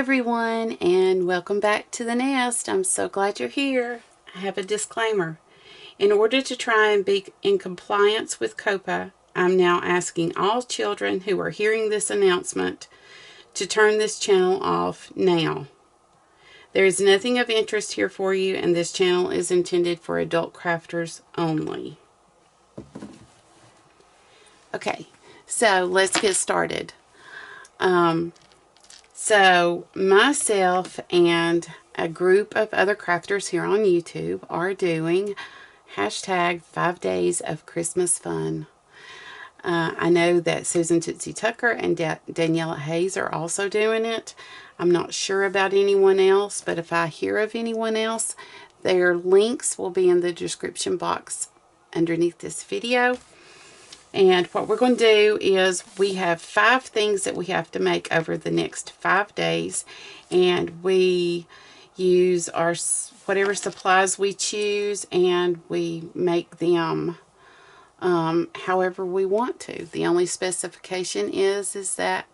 everyone, and welcome back to the nest. I'm so glad you're here. I have a disclaimer. In order to try and be in compliance with COPA, I'm now asking all children who are hearing this announcement to turn this channel off now. There is nothing of interest here for you, and this channel is intended for adult crafters only. Okay, so let's get started. So myself and a group of other crafters here on YouTube are doing hashtag 5 days of Christmas fun. I know that Susan Tootsie Tucker and Daniella Hayes are also doing it. I'm not sure about anyone else, but if I hear of anyone else, their links will be in the description box underneath this video. And what we're going to do is we have 5 things that we have to make over the next 5 days. And we use our whatever supplies we choose, and we make them however we want to. The only specification is that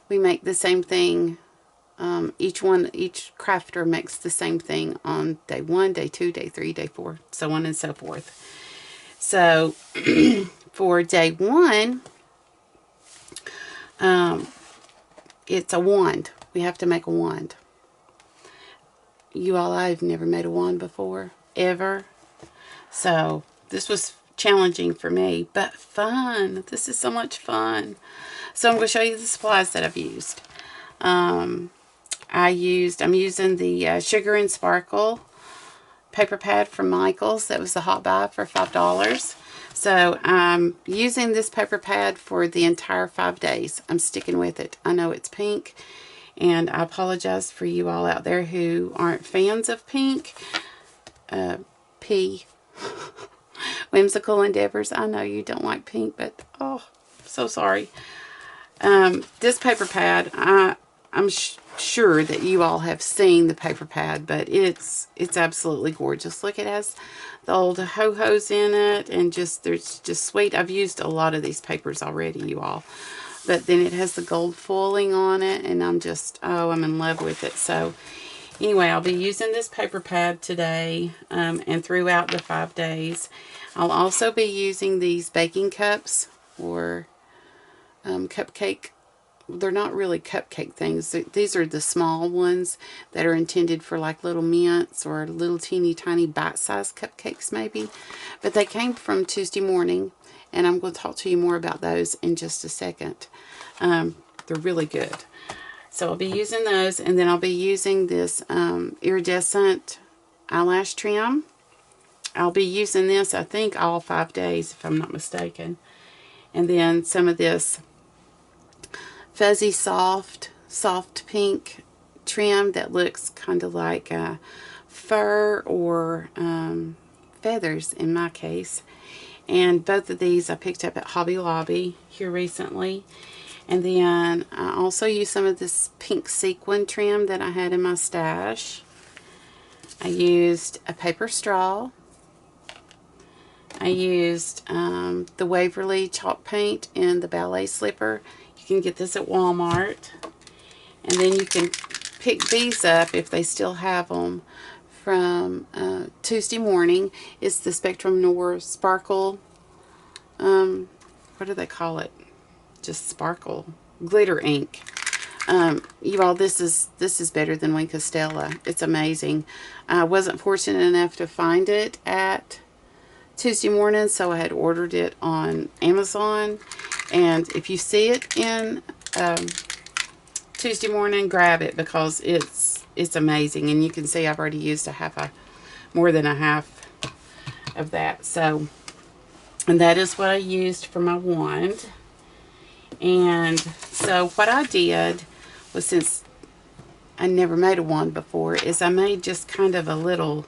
we make the same thing. Each crafter makes the same thing on day 1, day 2, day 3, day 4, so on and so forth. So for day 1, it's a wand. We have to make a wand. You all, I've never made a wand before, ever. So this was challenging for me, but fun. This is so much fun. So I'm going to show you the supplies that I've used. I'm using the Sugar and Sparkle paper pad from Michael's. That was the hot buy for $5. So I'm using this paper pad for the entire 5 days. I'm sticking with it. I know it's pink, and I apologize for you all out there who aren't fans of pink. Whimsical Endeavors, I know you don't like pink, but oh, so sorry. This paper pad, I'm sure that you all have seen the paper pad, but it's absolutely gorgeous. Look, it has the old ho-hos in it, and there's just sweet. I've used a lot of these papers already, you all. But then it has the gold foiling on it, and I'm in love with it. So anyway, I'll be using this paper pad today and throughout the 5 days. I'll also be using these baking cups, or cupcake. They're not really cupcake things. These are the small ones that are intended for like little mints or little teeny tiny bite-sized cupcakes maybe. But they came from Tuesday Morning, and I'm going to talk to you more about those in just a second. They're really good. So I'll be using those, and then I'll be using this iridescent eyelash trim. I'll be using this, I think, all 5 days, if I'm not mistaken. And then some of this fuzzy soft pink trim that looks kind of like fur or feathers in my case. And both of these I picked up at Hobby Lobby here recently. And then I also used some of this pink sequin trim that I had in my stash. I used a paper straw. I used the Waverly chalk paint in the ballet slipper. You can get this at Walmart. And then you can pick these up if they still have them from Tuesday Morning. It's the Spectrum Noir Sparkle. What do they call it? Just sparkle. Glitter ink. You all, this is better than Wink of Stella. It's amazing. I wasn't fortunate enough to find it at Tuesday Morning, so I had ordered it on Amazon. And if you see it in Tuesday Morning, grab it, because it's amazing. And you can see I've already used more than a half of that. So, and that is what I used for my wand. And so what I did was, since I never made a wand before, is I made just kind of a little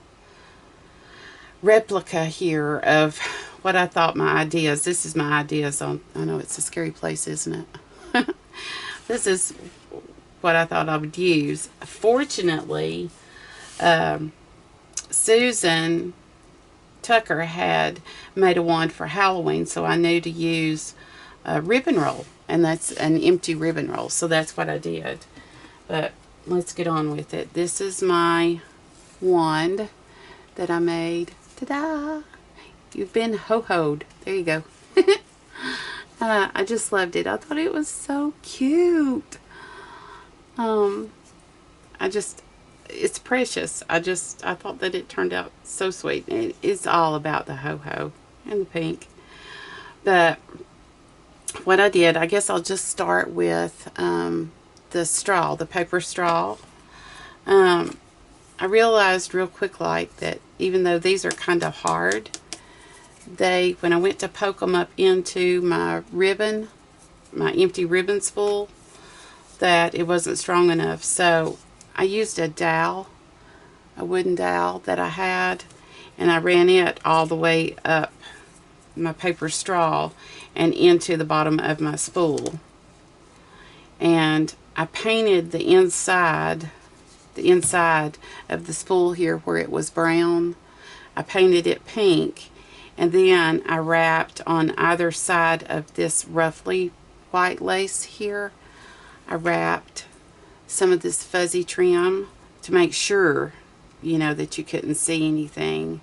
replica here of what I thought my ideas. This is my ideas on, I know it's a scary place, isn't it? This is what I thought I would use. Fortunately, Susan Tucker had made a wand for Halloween, so I knew to use a ribbon roll, and that's an empty ribbon roll, so that's what I did. But let's get on with it. This is my wand that I made. Ta-da! You've been ho-hoed. There you go. I just loved it. I thought it was so cute. It's precious. I thought that it turned out so sweet. It is all about the ho-ho and the pink. But what I did, I guess I'll just start with the straw, the paper straw. I realized real quick like that even though these are kind of hard, when I went to poke them up into my ribbon, my empty ribbon spool, that it wasn't strong enough. So I used a dowel, a wooden dowel that I had, and I ran it all the way up my paper straw and into the bottom of my spool. And I painted the inside of the spool here where it was brown. I painted it pink, and then I wrapped on either side of this roughly white lace here, I wrapped some of this fuzzy trim to make sure, you know, that you couldn't see anything.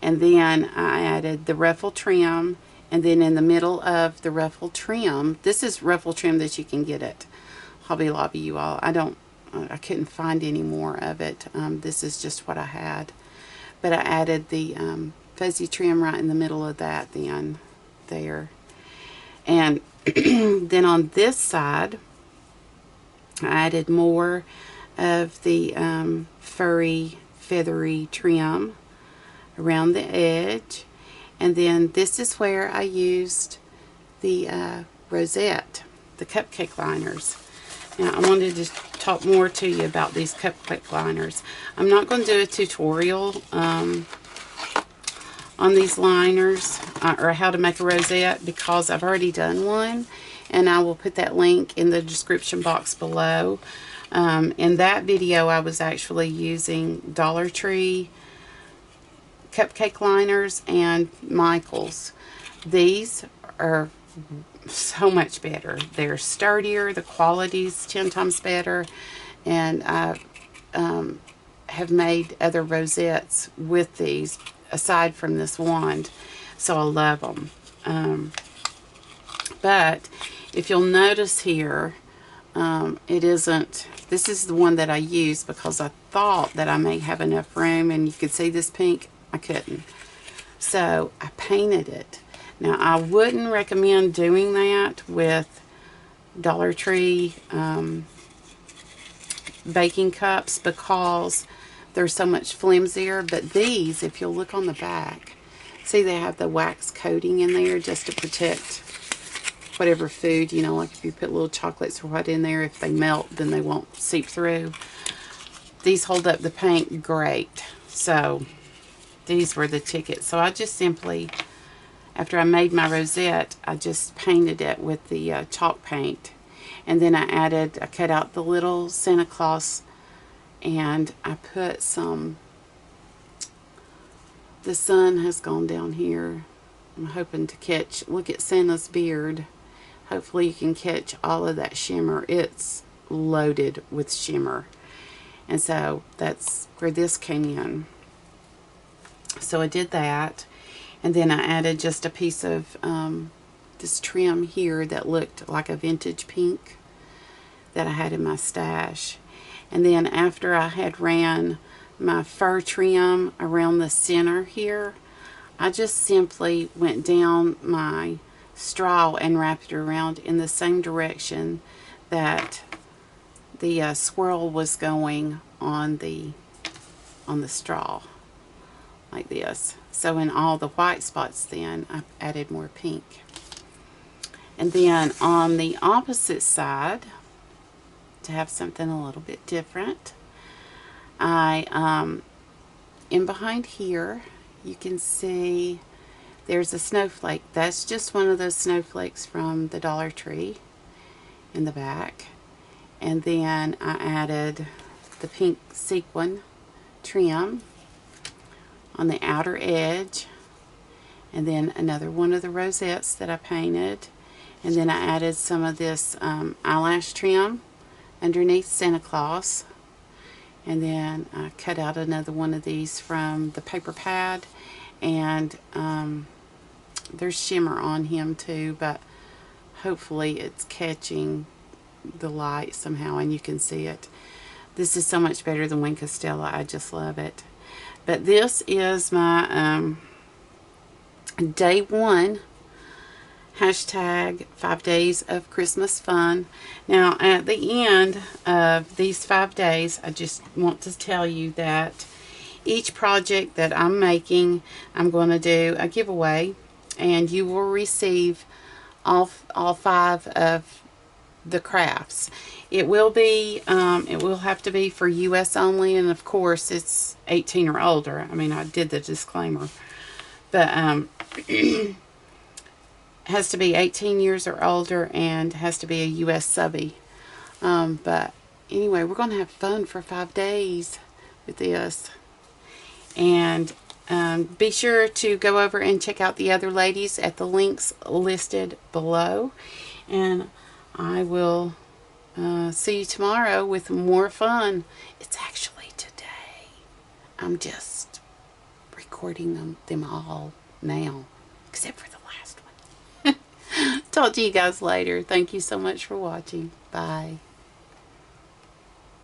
And then I added the ruffle trim, and then in the middle of the ruffle trim, this is ruffle trim that you can get at Hobby Lobby, you all. I couldn't find any more of it. This is just what I had. But I added the fuzzy trim right in the middle of that then, there. And then on this side, I added more of the furry, feathery trim around the edge. And then this is where I used the rosette, the cupcake liners. Now I wanted to talk more to you about these cupcake liners. I'm not going to do a tutorial on these liners or how to make a rosette because I've already done one, and I will put that link in the description box below. In that video I was actually using Dollar Tree cupcake liners and Michaels. These are so much better. They're sturdier, the quality's 10 times better, and I have made other rosettes with these aside from this wand, so I love them. But if you'll notice here, this is the one that I used because I thought that I may have enough room, and you could see this pink. I couldn't. So I painted it. Now I wouldn't recommend doing that with Dollar Tree baking cups because they're so much flimsier. But these, if you'll look on the back, see they have the wax coating in there just to protect whatever food, you know, like if you put little chocolates or what in there, if they melt then they won't seep through. These hold up the paint great. So these were the tickets. So I just simply, after I made my rosette, I just painted it with the chalk paint. And then I cut out the little Santa Claus, and I put some, the sun has gone down here. I'm hoping to look at Santa's beard. Hopefully you can catch all of that shimmer. It's loaded with shimmer. And so that's where this came in. So I did that, and then I added just a piece of this trim here that looked like a vintage pink that I had in my stash. And then after I had ran my fur trim around the center here, I just simply went down my straw and wrapped it around in the same direction that the swirl was going on the straw, like this. So in all the white spots then I added more pink. And then on the opposite side, to have something a little bit different, in behind here you can see there's a snowflake. That's just one of those snowflakes from the Dollar Tree in the back. And then I added the pink sequin trim on the outer edge, and then another one of the rosettes that I painted, and then I added some of this eyelash trim underneath Santa Claus And then I cut out another one of these from the paper pad, and there's shimmer on him too, but hopefully it's catching the light somehow and you can see it. This is so much better than Wink Stella. I just love it. But this is my day one hashtag 5 days of Christmas fun. Now at the end of these 5 days, I just want to tell you that each project that I'm making, I'm going to do a giveaway, and you will receive all 5 of the crafts. It will be it will have to be for US only, and of course it's 18 or older. I mean, I did the disclaimer, but has to be 18 years or older and has to be a US subby. But anyway, we're going to have fun for 5 days with this. And be sure to go over and check out the other ladies at the links listed below. And I will see you tomorrow with more fun. It's actually today. I'm just recording them all now, except for the last one. Talk to you guys later. Thank you so much for watching. Bye.